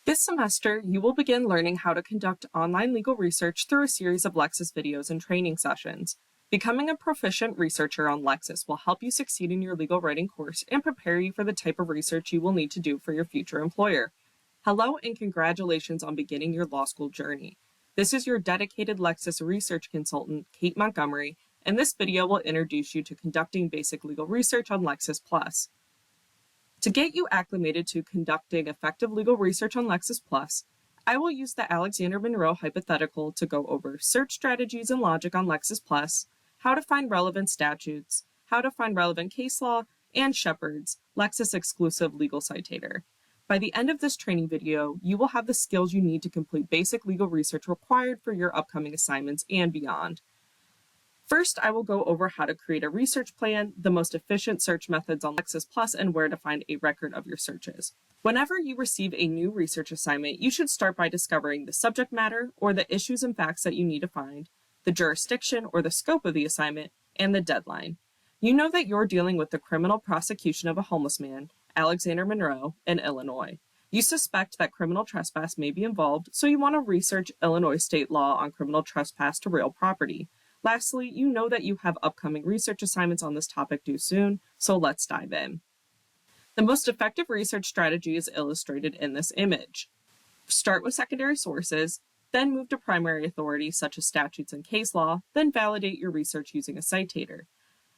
This semester, you will begin learning how to conduct online legal research through a series of Lexis videos and training sessions. Becoming a proficient researcher on Lexis will help you succeed in your legal writing course and prepare you for the type of research you will need to do for your future employer. Hello and congratulations on beginning your law school journey. This is your dedicated Lexis research consultant, Kate Montgomery, and this video will introduce you to conducting basic legal research on Lexis Plus. To get you acclimated to conducting effective legal research on Lexis Plus, I will use the Alexander Monroe hypothetical to go over search strategies and logic on Lexis Plus, how to find relevant statutes, how to find relevant case law, and Shepard's Lexis exclusive legal citator. By the end of this training video, you will have the skills you need to complete basic legal research required for your upcoming assignments and beyond. First, I will go over how to create a research plan, the most efficient search methods on Lexis Plus, and where to find a record of your searches. Whenever you receive a new research assignment, you should start by discovering the subject matter or the issues and facts that you need to find, the jurisdiction or the scope of the assignment, and the deadline. You know that you're dealing with the criminal prosecution of a homeless man, Alexander Monroe, in Illinois. You suspect that criminal trespass may be involved, so you want to research Illinois state law on criminal trespass to real property. Lastly, you know that you have upcoming research assignments on this topic due soon, so let's dive in. The most effective research strategy is illustrated in this image. Start with secondary sources, then move to primary authority such as statutes and case law, then validate your research using a citator.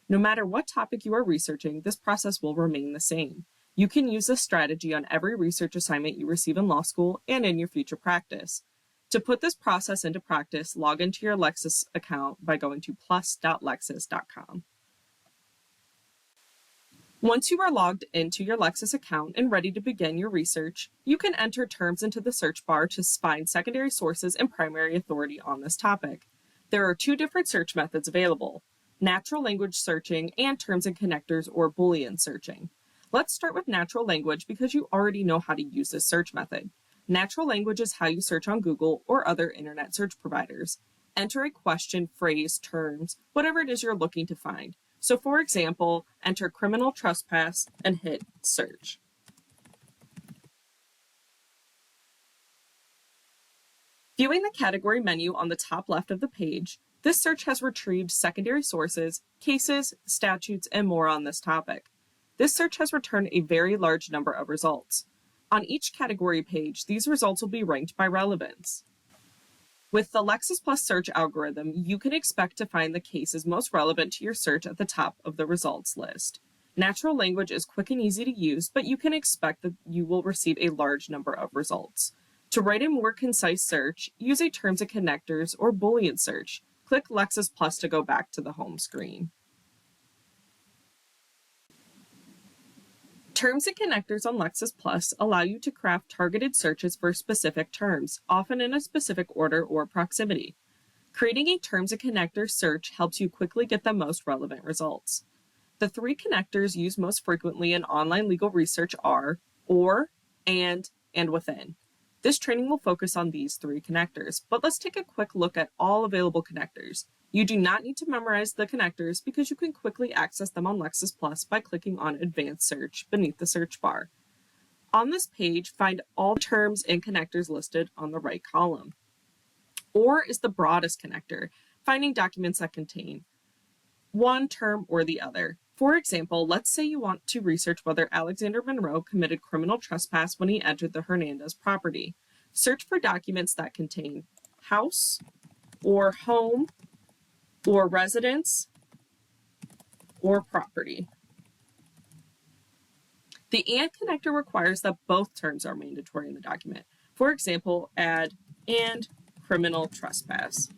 No matter what topic you are researching, this process will remain the same. You can use this strategy on every research assignment you receive in law school and in your future practice. To put this process into practice, log into your Lexis account by going to plus.lexis.com. Once you are logged into your Lexis account and ready to begin your research, you can enter terms into the search bar to find secondary sources and primary authority on this topic. There are two different search methods available: natural language searching and terms and connectors or Boolean searching. Let's start with natural language because you already know how to use this search method. Natural language is how you search on Google or other internet search providers. Enter a question, phrase, terms, whatever it is you're looking to find. So for example, enter criminal trespass and hit search. Viewing the category menu on the top left of the page, this search has retrieved secondary sources, cases, statutes, and more on this topic. This search has returned a very large number of results. On each category page, these results will be ranked by relevance. With the Lexis Plus search algorithm, you can expect to find the cases most relevant to your search at the top of the results list. Natural language is quick and easy to use, but you can expect that you will receive a large number of results. To write a more concise search, use a terms and connectors or Boolean search. Click Lexis Plus to go back to the home screen. Terms and connectors on Lexis Plus allow you to craft targeted searches for specific terms, often in a specific order or proximity. Creating a terms and connectors search helps you quickly get the most relevant results. The three connectors used most frequently in online legal research are or, and within. This training will focus on these three connectors, but let's take a quick look at all available connectors. You do not need to memorize the connectors because you can quickly access them on Lexis Plus by clicking on Advanced Search beneath the search bar. On this page, find all terms and connectors listed on the right column. Or is the broadest connector, finding documents that contain one term or the other. For example, let's say you want to research whether Alexander Monroe committed criminal trespass when he entered the Hernandez property. Search for documents that contain house or home or residence or property. The AND connector requires that both terms are mandatory in the document. For example, add and criminal trespass.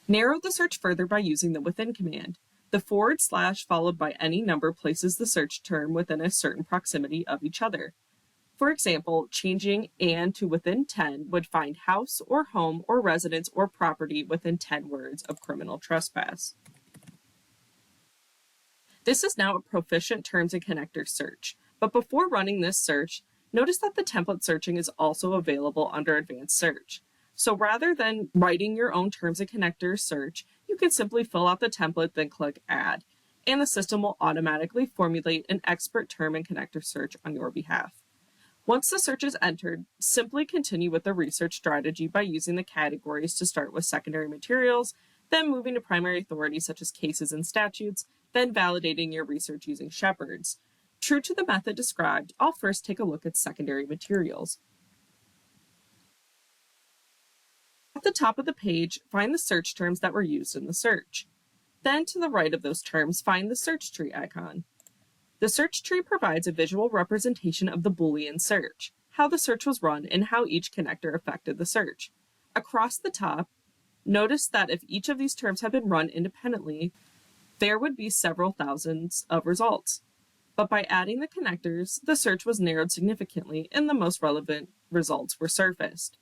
Narrow the search further by using the within command. The / followed by any number places the search term within a certain proximity of each other. For example, changing and to within 10 would find house or home or residence or property within 10 words of criminal trespass. This is now a proficient terms and connector search, but before running this search, notice that the template searching is also available under advanced search. So rather than writing your own terms and connectors search, you can simply fill out the template, then click add, and the system will automatically formulate an expert term and connector search on your behalf. Once the search is entered, simply continue with the research strategy by using the categories to start with secondary materials, then moving to primary authority such as cases and statutes, then validating your research using Shepards. True to the method described, I'll first take a look at secondary materials. At the top of the page, find the search terms that were used in the search. Then to the right of those terms, find the search tree icon. The search tree provides a visual representation of the Boolean search, how the search was run, and how each connector affected the search. Across the top, notice that if each of these terms had been run independently, there would be several thousands of results. But by adding the connectors, the search was narrowed significantly and the most relevant results were surfaced.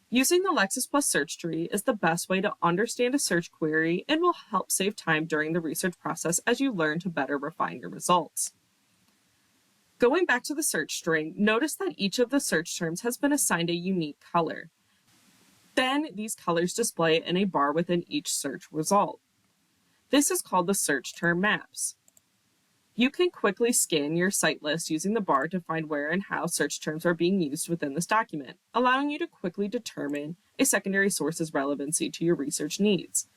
Using the Lexis Plus search tree is the best way to understand a search query and will help save time during the research process as you learn to better refine your results. Going back to the search string, notice that each of the search terms has been assigned a unique color. Then these colors display in a bar within each search result. This is called the search term maps. You can quickly scan your site list using the bar to find where and how search terms are being used within this document, allowing you to quickly determine a secondary source's relevancy to your research needs.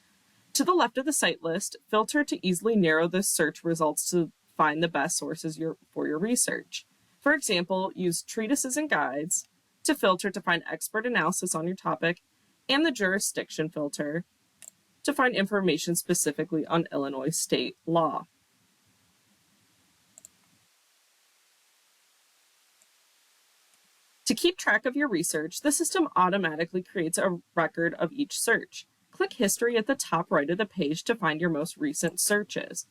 To the left of the site list, filter to easily narrow the search results to find the best sources for your research. For example, use treatises and guides to filter to find expert analysis on your topic, and the jurisdiction filter to find information specifically on Illinois state law. To keep track of your research, the system automatically creates a record of each search. Click History at the top right of the page to find your most recent searches.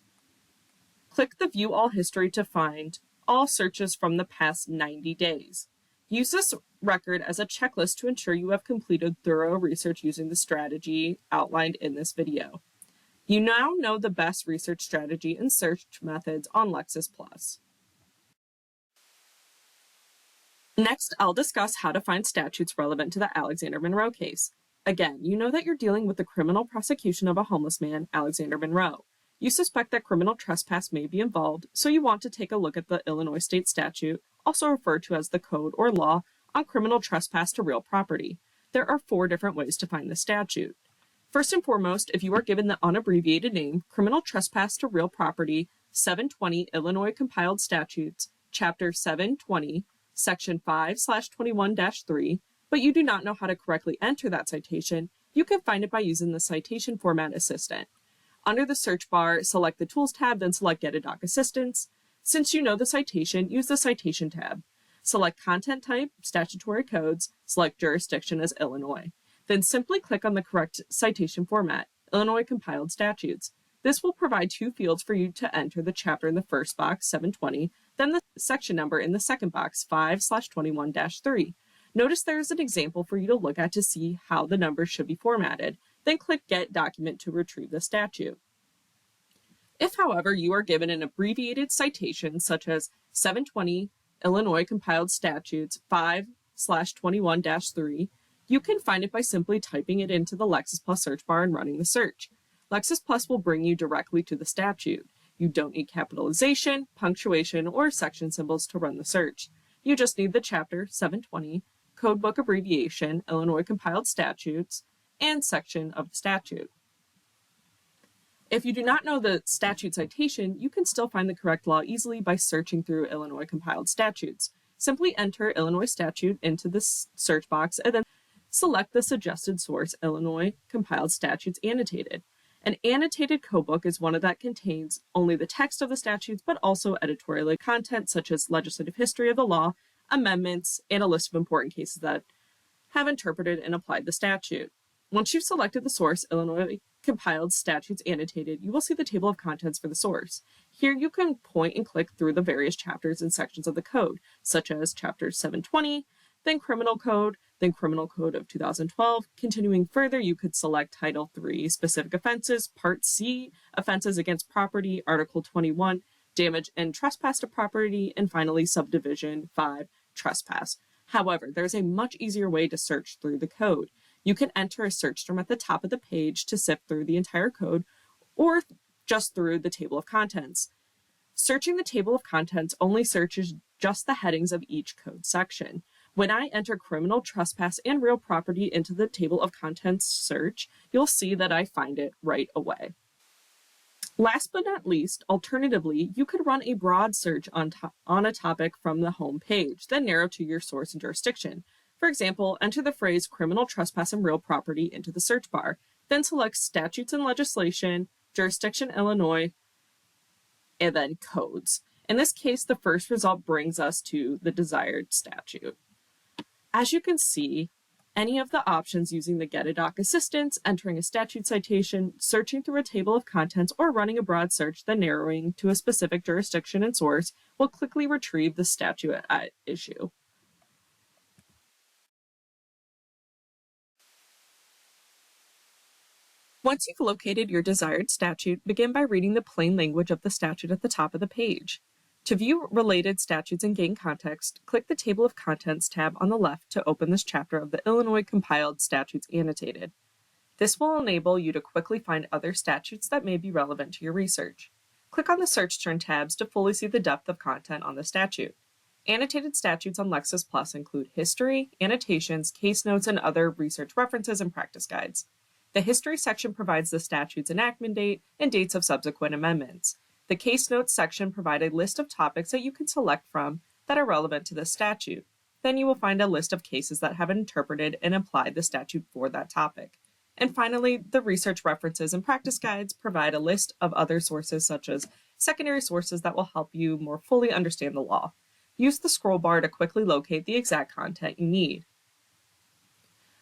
Click the View All History to find all searches from the past 90 days. Use this record as a checklist to ensure you have completed thorough research using the strategy outlined in this video. You now know the best research strategy and search methods on Lexis Plus. Next, I'll discuss how to find statutes relevant to the Alexander Monroe case. Again, you know that you're dealing with the criminal prosecution of a homeless man, Alexander Monroe. You suspect that criminal trespass may be involved, so you want to take a look at the Illinois state statute, also referred to as the code or law, on criminal trespass to real property. There are 4 different ways to find the statute. First and foremost, if you are given the unabbreviated name, Criminal Trespass to Real Property, 720 Illinois Compiled Statutes, Chapter 720, Section 5/21-3, but you do not know how to correctly enter that citation, you can find it by using the Citation Format Assistant. Under the search bar, select the Tools tab, then select Get a Doc Assistance. Since you know the citation, use the Citation tab. Select Content Type, Statutory Codes, select Jurisdiction as Illinois. Then simply click on the correct citation format, Illinois Compiled Statutes. This will provide 2 fields for you to enter the chapter in the first box, 720, then the section number in the second box, 5/21-3. Notice there is an example for you to look at to see how the numbers should be formatted. Then click Get Document to retrieve the statute. If, however, you are given an abbreviated citation such as 720 Illinois Compiled Statutes 5/21-3, you can find it by simply typing it into the Lexis Plus search bar and running the search. Lexis Plus will bring you directly to the statute. You don't need capitalization, punctuation, or section symbols to run the search. You just need the chapter 720, codebook abbreviation, Illinois Compiled Statutes, and section of the statute. If you do not know the statute citation, you can still find the correct law easily by searching through Illinois Compiled Statutes. Simply enter Illinois statute into the search box and then select the suggested source, Illinois Compiled Statutes Annotated. An annotated codebook is one that contains only the text of the statutes, but also editorial content such as legislative history of the law, amendments, and a list of important cases that have interpreted and applied the statute. Once you've selected the source, Illinois Compiled Statutes Annotated, you will see the table of contents for the source. Here you can point and click through the various chapters and sections of the code, such as Chapter 720, then Criminal Code, then Criminal Code of 2012. Continuing further, you could select Title 3, Specific Offenses, Part C, Offenses Against Property, Article 21, Damage and Trespass to Property, and finally Subdivision 5, Trespass. However, there's a much easier way to search through the code. You can enter a search term at the top of the page to sift through the entire code, or just through the table of contents. Searching the table of contents only searches just the headings of each code section. When I enter criminal trespass and real property into the table of contents search, you'll see that I find it right away. Last but not least, alternatively, you could run a broad search on a topic from the home page, then narrow to your source and jurisdiction. For example, enter the phrase criminal trespass and real property into the search bar, then select statutes and legislation, jurisdiction Illinois, and then codes. In this case, the first result brings us to the desired statute. As you can see, any of the options using the Get a Doc assistance, entering a statute citation, searching through a table of contents, or running a broad search, then narrowing to a specific jurisdiction and source will quickly retrieve the statute at issue. Once you've located your desired statute, begin by reading the plain language of the statute at the top of the page. To view related statutes and gain context, click the Table of Contents tab on the left to open this chapter of the Illinois Compiled Statutes Annotated. This will enable you to quickly find other statutes that may be relevant to your research. Click on the Search Term tabs to fully see the depth of content on the statute. Annotated statutes on Lexis Plus include history, annotations, case notes, and other research references and practice guides. The history section provides the statute's enactment date and dates of subsequent amendments. The case notes section provides a list of topics that you can select from that are relevant to the statute. Then you will find a list of cases that have interpreted and applied the statute for that topic. And finally, the research references and practice guides provide a list of other sources such as secondary sources that will help you more fully understand the law. Use the scroll bar to quickly locate the exact content you need.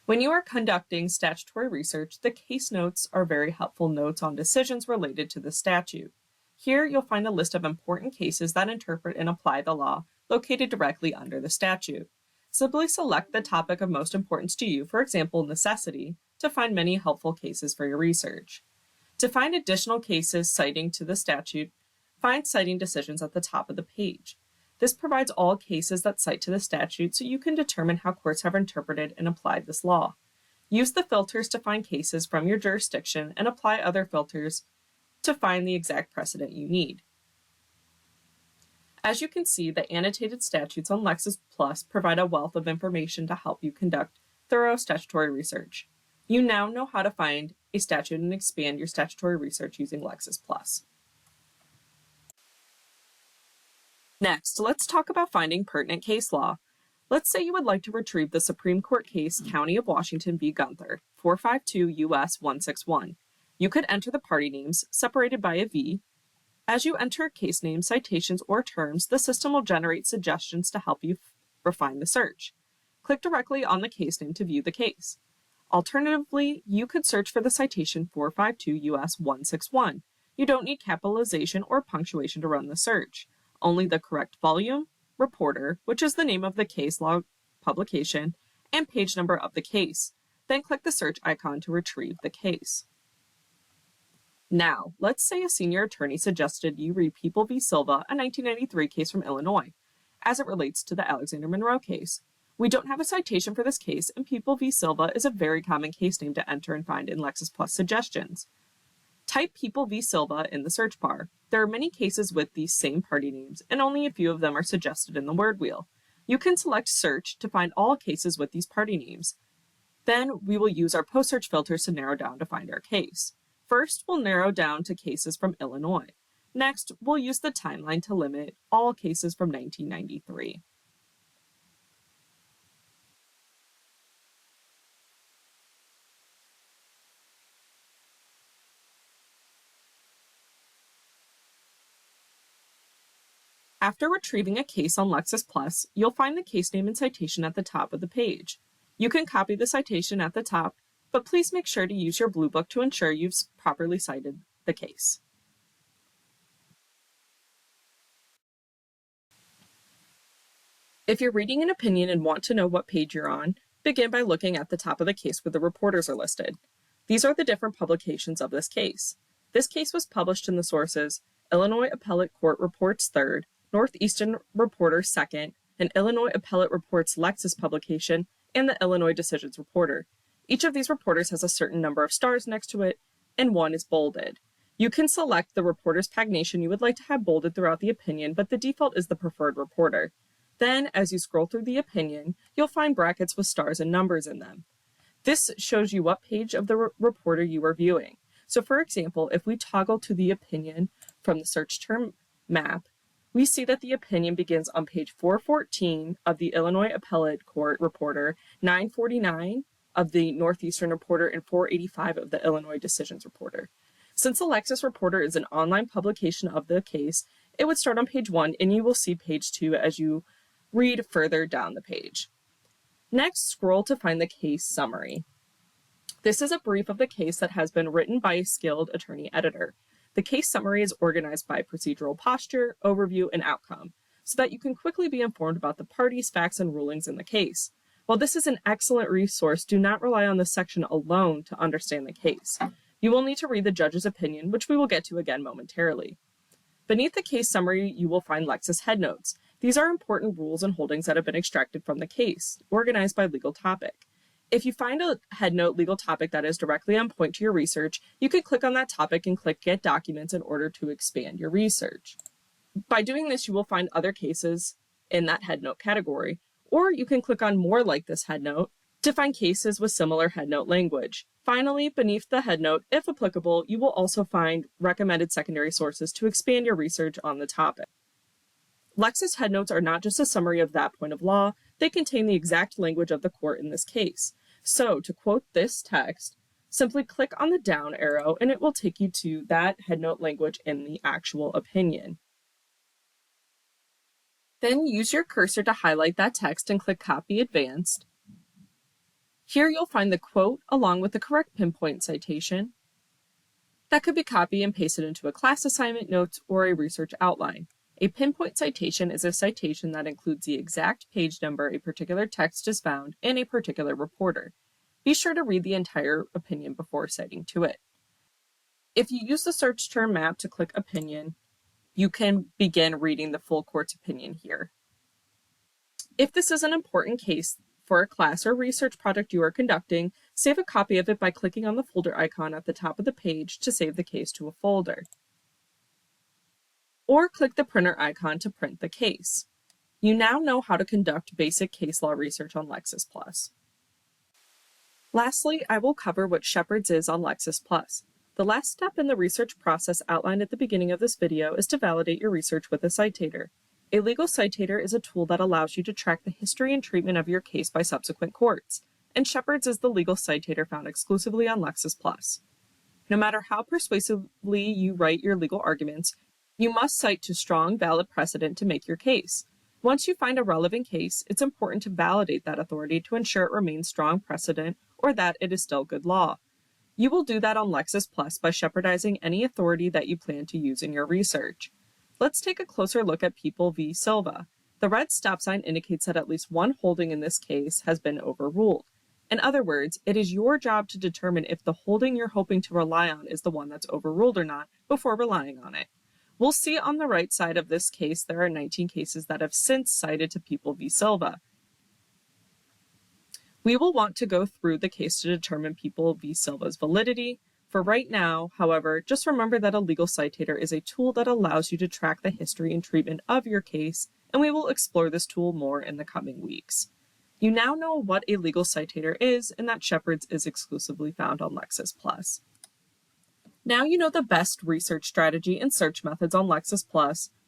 When you are conducting statutory research, the case notes are very helpful notes on decisions related to the statute. Here, you'll find a list of important cases that interpret and apply the law, located directly under the statute. Simply select the topic of most importance to you, for example, necessity, to find many helpful cases for your research. To find additional cases citing to the statute, find citing decisions at the top of the page. This provides all cases that cite to the statute so you can determine how courts have interpreted and applied this law. Use the filters to find cases from your jurisdiction and apply other filters to find the exact precedent you need. As you can see, the annotated statutes on Lexis Plus provide a wealth of information to help you conduct thorough statutory research. You now know how to find a statute and expand your statutory research using Lexis Plus. Next, let's talk about finding pertinent case law. Let's say you would like to retrieve the Supreme Court case County of Washington v. Gunther, 452 U.S. 161. You could enter the party names, separated by a V. As you enter case names, citations, or terms, the system will generate suggestions to help you refine the search. Click directly on the case name to view the case. Alternatively, you could search for the citation 452 U.S. 161. You don't need capitalization or punctuation to run the search. Only the correct volume, reporter, which is the name of the case law publication, and page number of the case. Then click the search icon to retrieve the case. Now, let's say a senior attorney suggested you read People v. Silva, a 1993 case from Illinois, as it relates to the Alexander Monroe case. We don't have a citation for this case, and People v. Silva is a very common case name to enter and find in Lexis Plus suggestions. Type People v. Silva in the search bar. There are many cases with these same party names, and only a few of them are suggested in the word wheel. You can select Search to find all cases with these party names. Then we will use our post-search filters to narrow down to find our case. First, we'll narrow down to cases from Illinois. Next, we'll use the timeline to limit all cases from 1993. After retrieving a case on Lexis Plus, you'll find the case name and citation at the top of the page. You can copy the citation at the top, but please make sure to use your Blue Book to ensure you've properly cited the case. If you're reading an opinion and want to know what page you're on, begin by looking at the top of the case where the reporters are listed. These are the different publications of this case. This case was published in the sources Illinois Appellate Court Reports 3rd, Northeastern Reporter 2nd, and Illinois Appellate Reports Lexis publication, and the Illinois Decisions Reporter. Each of these reporters has a certain number of stars next to it, and one is bolded. You can select the reporter's pagination you would like to have bolded throughout the opinion, but the default is the preferred reporter. Then, as you scroll through the opinion, you'll find brackets with stars and numbers in them. This shows you what page of the reporter you are viewing. So for example, if we toggle to the opinion from the search term map, we see that the opinion begins on page 414 of the Illinois Appellate Court Reporter, 949 of the Northeastern Reporter, and 485 of the Illinois Decisions Reporter. Since the Lexis Reporter is an online publication of the case, it would start on page 1 and you will see page 2 as you read further down the page. Next, scroll to find the case summary. This is a brief of the case that has been written by a skilled attorney editor. The case summary is organized by procedural posture, overview, and outcome, so that you can quickly be informed about the parties, facts, and rulings in the case. While this is an excellent resource, do not rely on this section alone to understand the case. You will need to read the judge's opinion, which we will get to again momentarily. Beneath the case summary, you will find Lexis headnotes. These are important rules and holdings that have been extracted from the case, organized by legal topic. If you find a headnote legal topic that is directly on point to your research, you can click on that topic and click Get Documents in order to expand your research. By doing this, you will find other cases in that headnote category, or you can click on More Like This Headnote to find cases with similar headnote language. Finally, beneath the headnote, if applicable, you will also find recommended secondary sources to expand your research on the topic. Lexis headnotes are not just a summary of that point of law, they contain the exact language of the court in this case. So, to quote this text, simply click on the down arrow and it will take you to that headnote language in the actual opinion. Then use your cursor to highlight that text and click Copy Advanced. Here you'll find the quote along with the correct pinpoint citation. That could be copied and pasted into a class assignment, notes, or a research outline. A pinpoint citation is a citation that includes the exact page number a particular text is found in a particular reporter. Be sure to read the entire opinion before citing to it. If you use the search term map to click opinion, you can begin reading the full court's opinion here. If this is an important case for a class or research project you are conducting, save a copy of it by clicking on the folder icon at the top of the page to save the case to a folder. Or click the printer icon to print the case. You now know how to conduct basic case law research on Lexis+. Lastly, I will cover what Shepard's is on Lexis+. The last step in the research process outlined at the beginning of this video is to validate your research with a citator. A legal citator is a tool that allows you to track the history and treatment of your case by subsequent courts, and Shepard's is the legal citator found exclusively on Lexis+. No matter how persuasively you write your legal arguments, you must cite to strong, valid precedent to make your case. Once you find a relevant case, it's important to validate that authority to ensure it remains strong precedent or that it is still good law. You will do that on Lexis+ by Shepardizing any authority that you plan to use in your research. Let's take a closer look at People v. Silva. The red stop sign indicates that at least one holding in this case has been overruled. In other words, it is your job to determine if the holding you're hoping to rely on is the one that's overruled or not before relying on it. We'll see on the right side of this case there are 19 cases that have since cited to People v. Silva. We will want to go through the case to determine People v. Silva's validity. For right now, however, just remember that a legal citator is a tool that allows you to track the history and treatment of your case, and we will explore this tool more in the coming weeks. You now know what a legal citator is and that Shepard's is exclusively found on Lexis+. Now you know the best research strategy and search methods on Lexis+,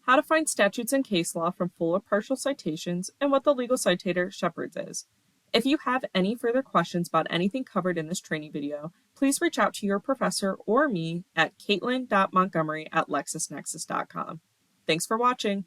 how to find statutes and case law from full or partial citations, and what the legal citator Shepard's is. If you have any further questions about anything covered in this training video, please reach out to your professor or me at caitlin.montgomery@lexisnexus.com. Thanks for watching.